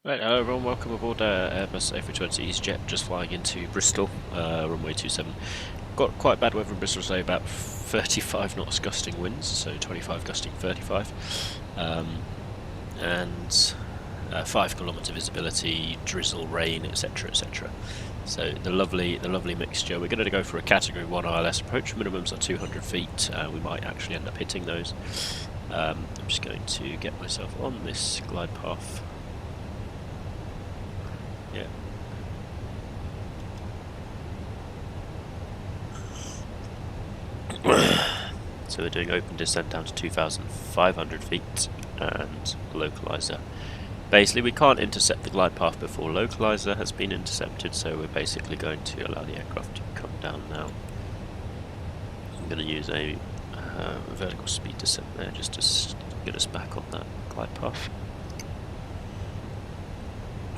Right, everyone, welcome aboard Airbus A320 EasyJet, just flying into Bristol, runway 27. Got quite bad weather in Bristol today, about 35 knots gusting winds, so 25 gusting 35, and 5 kilometre visibility, drizzle, rain, etc, etc. So the lovely mixture. We're going to go for a Category 1 ILS approach. Minimums are 200 feet. We might actually end up hitting those. I'm just going to get myself on this glide path. Yeah. So we're doing open descent down to 2,500 feet and localizer. Basically, we can't intercept the glide path before localizer has been intercepted, so we're basically going to allow the aircraft to come down now. I'm going to use a vertical speed descent there just to get us back on that glide path.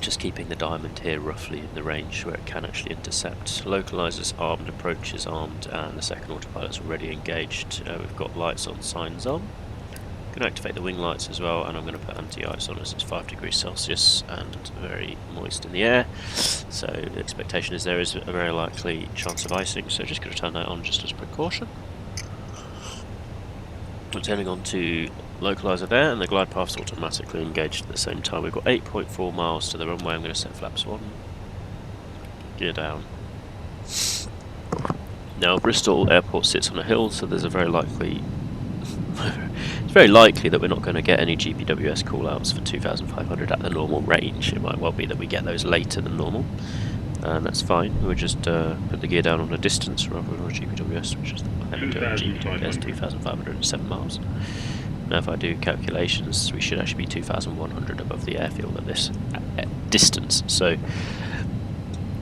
Just keeping the diamond here roughly in the range where it can actually intercept. Localizer's armed, approach is armed, and the second autopilot's already engaged. We've got lights on, signs on. I'm going to activate the wing lights as well, and I'm going to put anti-ice on as it's 5 degrees Celsius and very moist in the air. So the expectation is there is a very likely chance of icing, so just going to turn that on just as a precaution. I'm turning on to localizer there, and the glide path's automatically engaged at the same time. We've got 8.4 miles to the runway. I'm going to set flaps 1. Gear down. Now, Bristol Airport sits on a hill, so there's a very likely... it's very likely that we're not going to get any GPWS call-outs for 2,500 at the normal range. It might well be that we get those later than normal, and that's fine. We'll just put the gear down on a distance rather than a GPWS, which is GPWS 2,507 miles. Now if I do calculations, we should actually be 2,100 above the airfield at this distance. So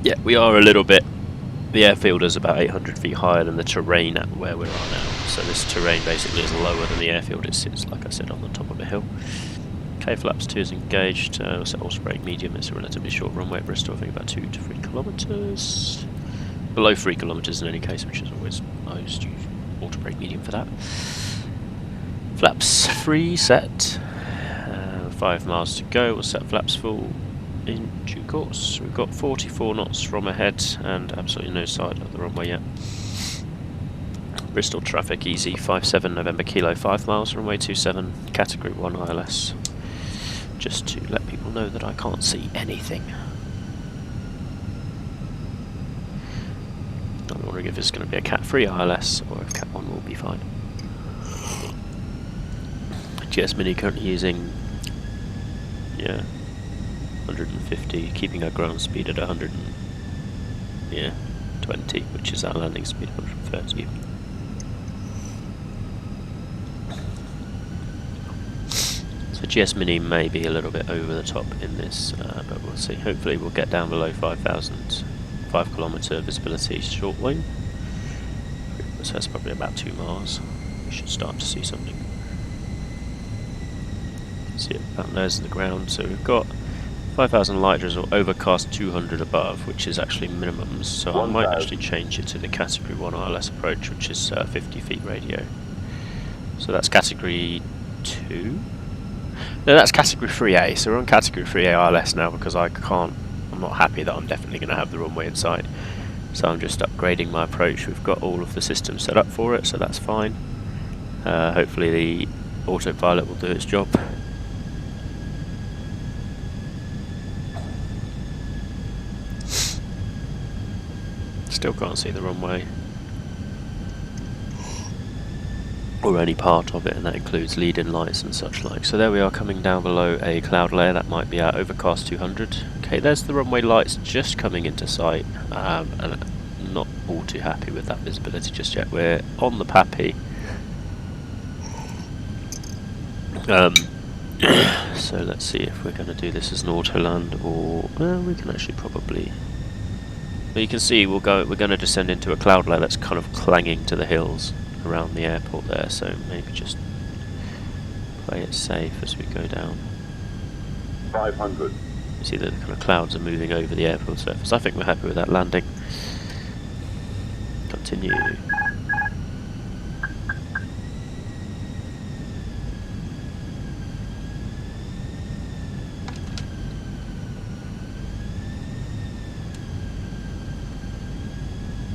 yeah, we are a little bit... The airfield is about 800 feet higher than the terrain at where we are now. So this terrain basically is lower than the airfield. It sits, like I said, on the top of a hill. Okay, flaps 2 is engaged. We'll set auto brake medium. It's a relatively short runway at Bristol, I think about 2 to 3 kilometres. Below 3 kilometres in any case, which is always, I used to use auto brake medium for that. Flaps 3 set. 5 miles to go. We'll set flaps full in due course. We've got 44 knots from ahead and absolutely no sight of the runway yet. Bristol traffic easy, 57 November Kilo, 5 miles, runway 27, Category 1 ILS. Just to let people know that I can't see anything. I'm wondering if it's going to be a Cat 3 ILS or if Cat 1 will be fine. GS Mini currently using 150, keeping our ground speed at 120, which is our landing speed, 130. So GS Mini may be a little bit over the top in this, but we'll see. Hopefully we'll get down below 5,000, 5 kilometre visibility short wing. So that's probably about 2 miles. We should start to see something. See it about nose of the ground. So we've got 5,000 light drizzle, overcast 200 above, which is actually minimums. So I might actually change it to the Category 1 ILS approach, which is 50 feet radio. So that's Category 2. No, that's Category 3A. So we're on Category 3A ILS now because I'm not happy that I'm definitely going to have the runway in sight. So I'm just upgrading my approach. We've got all of the systems set up for it, so that's fine. Hopefully the autopilot will do its job. Still can't see the runway or any part of it, and that includes lead-in lights and such like. So there we are, coming down below a cloud layer. That might be our overcast 200. Okay, there's the runway lights just coming into sight, and I'm not all too happy with that visibility just yet. We're on the Pappy. So let's see if we're going to do this as an auto land, or well, we can actually probably... Well, you can see we're going to descend into a cloud layer that's kind of clanging to the hills around the airport there, so maybe just play it safe as we go down. 500. You see the kind of clouds are moving over the airport surface. I think we're happy with that landing. Continue.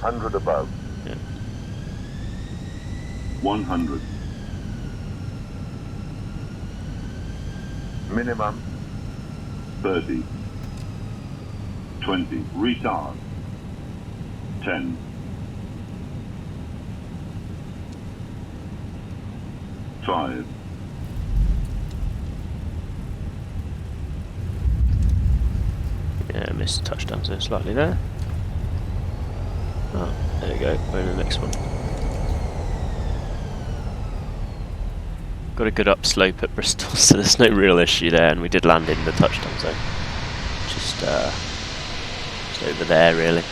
100 above. Yeah. 100. Minimum. 30. 20. Retard. 10. 5. Yeah, missed the touchdown zone slightly there. Oh, there we go. We're in the next one. Got a good upslope at Bristol, so there's no real issue there, and we did land in the touchdown zone. Just over there, really.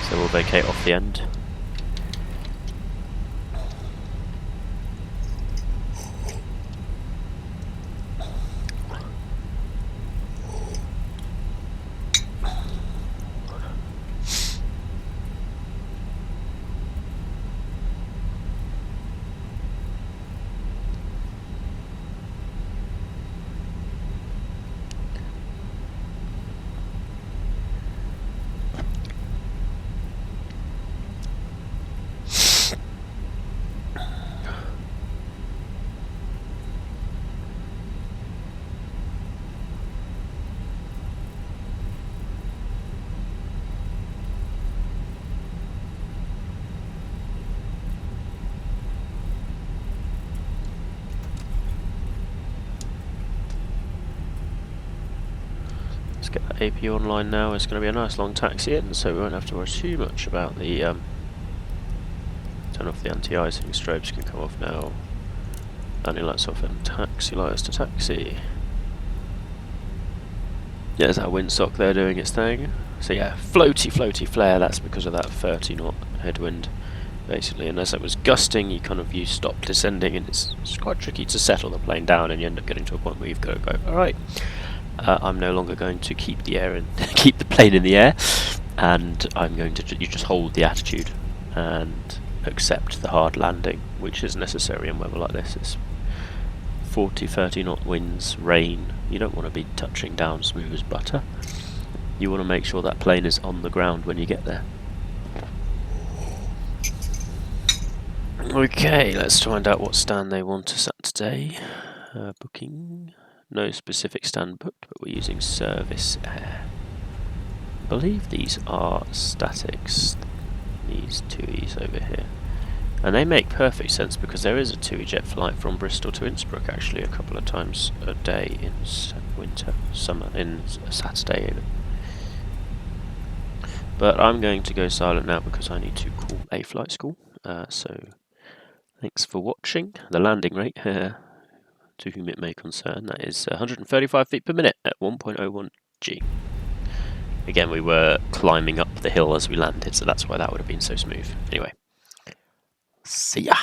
So we'll vacate off the end. Let's get that AP online now. It's going to be a nice long taxi in, so we won't have to worry too much about the turn off the anti-icing. Strobes can come off now. Landing lights off and taxi lights to taxi. Yeah, there's our windsock there doing its thing. So yeah, floaty flare. That's because of that 30 knot headwind, basically. And as it was gusting, you stop descending, and it's quite tricky to settle the plane down, and you end up getting to a point where you've got to go, all right, I'm no longer going to keep the air and keep the plane in the air, and I'm going to you just hold the attitude and accept the hard landing, which is necessary in weather like this. It's 40-30 knot winds, rain. You don't want to be touching down smooth as butter. You want to make sure that plane is on the ground when you get there. Okay, let's find out what stand they want us at today. Booking. No specific stand booked, but we're using Service Air. I believe these are statics, these TUIs over here. And they make perfect sense because there is a TUI jet flight from Bristol to Innsbruck actually a couple of times a day in summer, in Saturday. But I'm going to go silent now because I need to call a flight school. So thanks for watching. The landing rate here, to whom it may concern, that is 135 feet per minute at 1.01 G. Again, we were climbing up the hill as we landed, so that's why that would have been so smooth. Anyway, see ya!